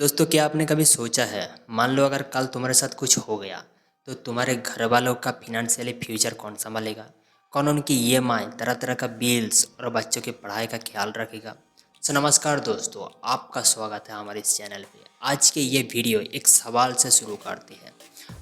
दोस्तों, क्या आपने कभी सोचा है, मान लो अगर कल तुम्हारे साथ कुछ हो गया तो तुम्हारे घर वालों का फिनेंशियली फ्यूचर कौन संभालेगा? कौन उनकी ईएमआई, तरह तरह का बिल्स और बच्चों की पढ़ाई का ख्याल रखेगा? सो नमस्कार दोस्तों, आपका स्वागत है हमारे इस चैनल पे। आज के ये वीडियो एक सवाल से शुरू करते हैं।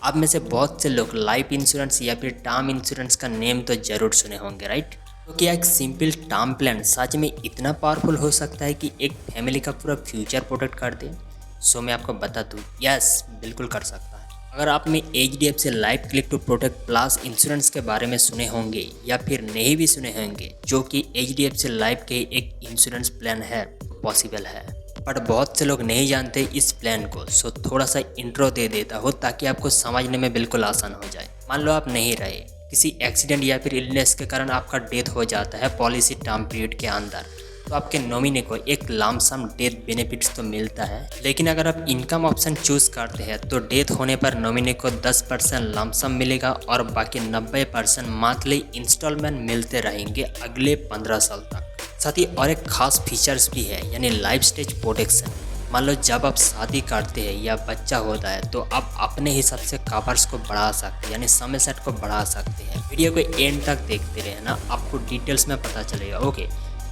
आप में से बहुत से लोग लाइफ इंश्योरेंस या फिर टर्म इंश्योरेंस का नेम तो जरूर सुने होंगे, राइट? तो क्या एक सिंपल टर्म प्लान सच में इतना पावरफुल हो सकता है कि एक फैमिली का पूरा फ्यूचर प्रोटेक्ट कर दे? सो मैं आपको बता दूँ, यस बिल्कुल कर सकता है। अगर आपने HDFC Life Click to Protect Plus insurance के बारे में सुने होंगे या फिर नहीं भी सुने होंगे, जो कि HDFC लाइफ के एक इंश्योरेंस प्लान है, पॉसिबल है। बट बहुत से लोग नहीं जानते इस प्लान को। सो थोड़ा सा इंट्रो दे देता हो ताकि आपको समझने में बिल्कुल आसान हो जाए। मान लो आप नहीं रहे, किसी एक्सीडेंट या फिर इलनेस के कारण आपका डेथ हो जाता है पॉलिसी टर्म पीरियड के अंदर, तो आपके नॉमिनी को एक लमसम डेथ बेनिफिट्स तो मिलता है। लेकिन अगर आप इनकम ऑप्शन चूज करते हैं तो डेथ होने पर नॉमिनी को 10% लमसम मिलेगा और बाकी 90% मंथली इंस्टॉलमेंट मिलते रहेंगे अगले 15 साल तक। साथ ही और एक खास फीचर्स भी है, यानी लाइफ स्टेज प्रोटेक्शन। मान लो जब आप शादी करते हैं या बच्चा होता है तो आप अपने हिसाब से कवर्स को बढ़ा सकते हैं, यानी समय सेट को बढ़ा सकते हैं। वीडियो को एंड तक देखते रहना, आपको डिटेल्स में पता चलेगा, ओके।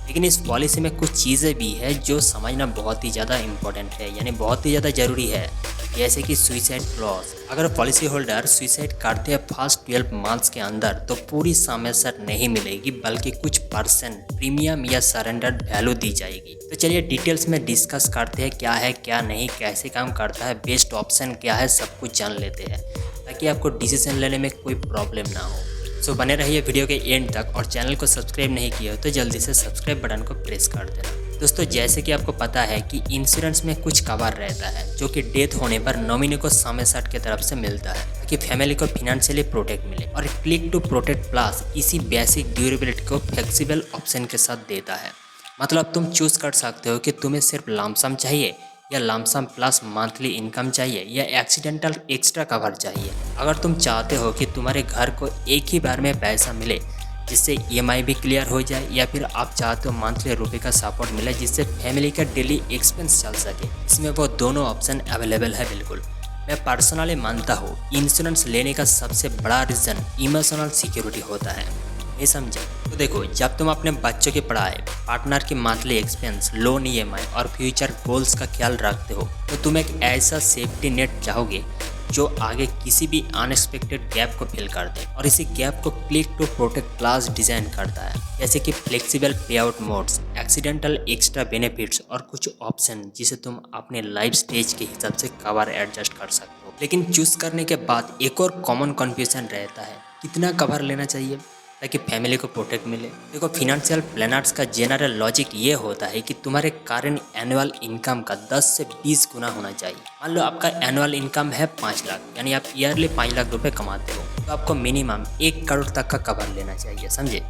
लेकिन इस पॉलिसी में कुछ चीज़ें भी है जो समझना बहुत ही ज़्यादा इम्पोर्टेंट है, यानी बहुत ही ज़्यादा ज़रूरी है। जैसे कि सुइसाइड क्लॉज। अगर पॉलिसी होल्डर सुइसाइड करते हैं फर्स्ट 12 मंथ्स के अंदर तो पूरी समय सेट नहीं मिलेगी, बल्कि कुछ परसेंट प्रीमियम या सरेंडर वैल्यू दी जाएगी। तो चलिए डिटेल्स में डिस्कस करते हैं, क्या है क्या नहीं, कैसे काम करता है, बेस्ट ऑप्शन क्या है, सब कुछ जान लेते हैं ताकि आपको डिसीजन लेने में कोई प्रॉब्लम ना हो। सो बने रहिए वीडियो के एंड तक, और चैनल को सब्सक्राइब नहीं किया हो तो जल्दी से सब्सक्राइब बटन को प्रेस कर देना। दोस्तों, जैसे कि आपको पता है कि इंश्योरेंस में कुछ कवर रहता है जो कि डेथ होने पर नॉमिनी को समय सेट की तरफ से मिलता है ताकि फैमिली को फिनेंशियली प्रोटेक्ट मिले। और क्लिक टू प्रोटेक्ट प्लस इसी बेसिक ड्यूरेबिलिटी को फ्लेक्सिबल ऑप्शन के साथ देता है। मतलब तुम चूज कर सकते हो कि तुम्हें सिर्फ लमसम चाहिए या लमसम प्लस मंथली इनकम चाहिए या एक्सीडेंटल एक्स्ट्रा कवर चाहिए। अगर तुम चाहते हो कि तुम्हारे घर को एक ही बार में पैसा मिले जिससे EMI भी क्लियर हो जाए, या फिर आप चाहते हो मंथली रुपए का सपोर्ट मिले जिससे फैमिली का डेली एक्सपेंस चल सके, इसमें वो दोनों ऑप्शन अवेलेबल है। बिल्कुल, मैं पर्सनली मानता हूँ इंश्योरेंस लेने का सबसे बड़ा रीज़न इमोशनल सिक्योरिटी होता है। नहीं समझे? तो देखो, जब तुम अपने बच्चों की पढ़ाई, पार्टनर की मंथली एक्सपेंस, लोन EMI और फ्यूचर गोल्स का ख्याल रखते हो तो तुम एक ऐसा सेफ्टी नेट चाहोगे जो आगे किसी भी अनएक्सपेक्टेड गैप को फिल कर दे। और इसी गैप को Click to Protect Plus design करता है, जैसे कि flexible pay out modes, accidental extra benefits और कुछ ऑप्शन जिसे तुम अपने लाइफ स्टेज के हिसाब से कवर एडजस्ट कर सकते हो। लेकिन चूज करने के बाद एक और कॉमन कन्फ्यूजन रहता है, कितना कवर लेना चाहिए ताकि फैमिली को प्रोटेक्ट मिले। देखो, फाइनेंशियल प्लानर्स का जनरल लॉजिक ये होता है कि तुम्हारे करंट एनुअल इनकम का 10 से 20 गुना होना चाहिए। मान लो आपका एनुअल इनकम है 5 लाख, यानी आप ईयरली 5 लाख रुपए कमाते हो, तो आपको मिनिमम 1 करोड़ तक का कवर लेना चाहिए, समझे?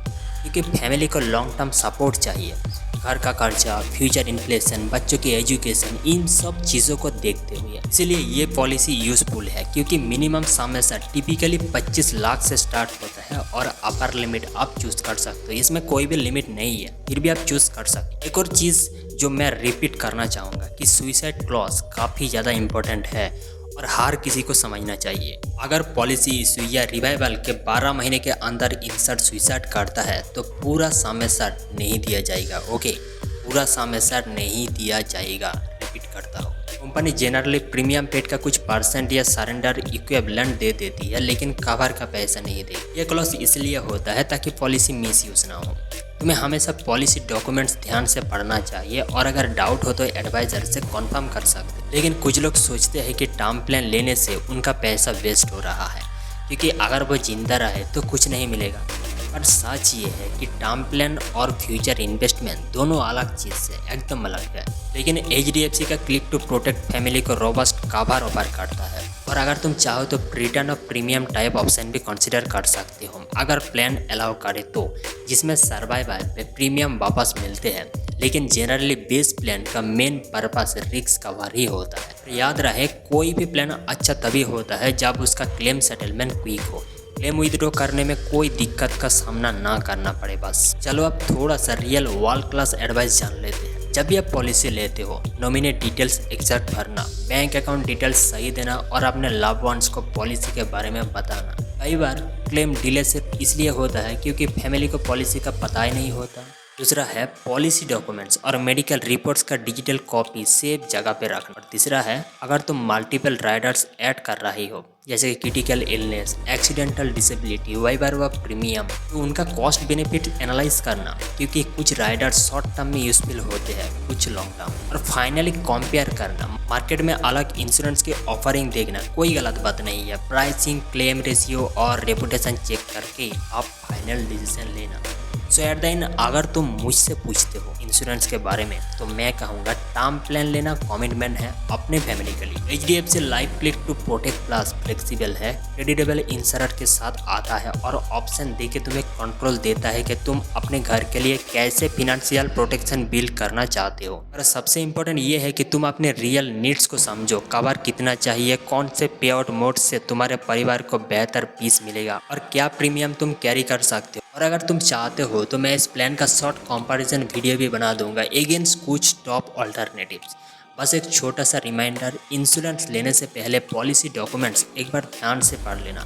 क्योंकि फैमिली को लॉन्ग टर्म सपोर्ट चाहिए। घर का खर्चा, फ्यूचर इन्फ्लेशन, बच्चों की एजुकेशन, इन सब चीज़ों को देखते हुए इसीलिए ये पॉलिसी यूजफुल है। क्योंकि मिनिमम समय से टिपिकली 25 लाख से स्टार्ट होता है और अपर लिमिट आप चूज कर सकते हो। इसमें कोई भी लिमिट नहीं है, फिर भी आप चूज कर सकते हो। एक और चीज़ जो मैं रिपीट करना चाहूँगा कि सुइसाइड क्लॉज काफ़ी ज़्यादा इंपॉर्टेंट है और हर किसी को समझना चाहिए। अगर पॉलिसी इशू या रिवाइवल के 12 महीने के अंदर इंसर्ट सुइसाइड करता है तो पूरा समय सेट नहीं दिया जाएगा, ओके? पूरा समय सेट नहीं दिया जाएगा, रिपीट करता हूँ। कंपनी जनरली प्रीमियम पेड का कुछ परसेंट या सरेंडर इक्विवेलेंट दे देती है, लेकिन कवर का पैसा नहीं देती। ये क्लॉज इसलिए होता है ताकि पॉलिसी मिसयूज ना हो। तुम्हें हमेशा पॉलिसी डॉक्यूमेंट्स ध्यान से पढ़ना चाहिए और अगर डाउट हो तो एडवाइजर से कंफर्म कर सकते हैं। लेकिन कुछ लोग सोचते हैं कि टर्म प्लान लेने से उनका पैसा वेस्ट हो रहा है, क्योंकि अगर वो जिंदा रहे तो कुछ नहीं मिलेगा। पर सच ये है कि टर्म प्लान और फ्यूचर इन्वेस्टमेंट दोनों अलग चीज़ से एकदम अलग है। लेकिन HDFC का क्लिक टू प्रोटेक्ट फैमिली को रोबस्ट कवर ऑफर करता है। और अगर तुम चाहो तो return of premium type option भी कंसिडर कर सकते हो अगर प्लान अलाउ करे तो, जिसमें सर्वाइवल में प्रीमियम वापस मिलते हैं। लेकिन जनरली बेस प्लान का मेन पर्पस रिस्क कवर ही होता है। याद रहे, कोई भी प्लान अच्छा तभी होता है जब उसका क्लेम सेटलमेंट क्विक हो, क्लेम विथड्रॉ करने में कोई दिक्कत का सामना ना करना पड़े। बस चलो अब थोड़ा सा रियल वर्ल्ड क्लास एडवाइस जान लेते हैं। जब भी आप पॉलिसी लेते हो, नॉमिनी डिटेल्स एग्जैक्ट भरना, बैंक अकाउंट डिटेल्स सही देना और अपने लव वंस को पॉलिसी के बारे में बताना। कई बार क्लेम डिले सिर्फ इसलिए होता है क्योंकि फैमिली को पॉलिसी का पता ही नहीं होता। दूसरा है पॉलिसी डॉक्यूमेंट्स और मेडिकल रिपोर्ट्स का डिजिटल कॉपी सेफ जगह पे रखना। और तीसरा है अगर तुम मल्टीपल राइडर्स ऐड कर रही हो, जैसे कि critical illness, accidental disability, Viber व प्रीमियम, तो उनका कॉस्ट बेनिफिट एनालाइज करना, क्योंकि कुछ राइडर्स शॉर्ट टर्म में यूजफुल होते हैं, कुछ लॉन्ग टर्म। और फाइनली कंपेयर करना, मार्केट में अलग इंश्योरेंस की ऑफरिंग देखना कोई गलत बात नहीं है। प्राइसिंग, क्लेम रेशियो और रेपुटेशन चेक करके आप फाइनल डिसीजन लेना। सो एट द एंड अगर तुम मुझसे पूछते हो इंश्योरेंस के बारे में, तो मैं कहूँगा टर्म प्लान लेना कमिटमेंट है अपने फैमिली के लिए। HDFC Life Click to Protect Plus flexible है, क्रेडिटेबल इंश्योरर के साथ आता है और ऑप्शन देके तुम्हें कंट्रोल देता है कि तुम अपने घर के लिए कैसे फिनेंशियल प्रोटेक्शन बिल्ड करना चाहते हो। और सबसे इम्पोर्टेंट ये है कि तुम अपने रियल नीड्स को समझो, कवर कितना चाहिए, कौन से पे आउट मोड से तुम्हारे परिवार को बेहतर पीस मिलेगा और क्या प्रीमियम तुम कैरी कर सकते हो। और अगर तुम चाहते हो तो मैं इस प्लान का शॉर्ट कंपैरिजन वीडियो भी बना दूंगा अगेंस्ट कुछ टॉप अल्टरनेटिव्स। बस एक छोटा सा रिमाइंडर, इंश्योरेंस लेने से पहले पॉलिसी डॉक्यूमेंट्स एक बार ध्यान से पढ़ लेना।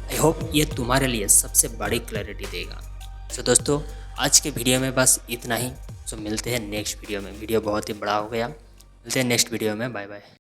आई होप ये तुम्हारे लिए सबसे बड़ी क्लैरिटी देगा। सो दोस्तों, आज के वीडियो में बस इतना ही। सो मिलते हैं नेक्स्ट वीडियो में। वीडियो बहुत ही बड़ा हो गया, मिलते हैं नेक्स्ट वीडियो में। Bye bye.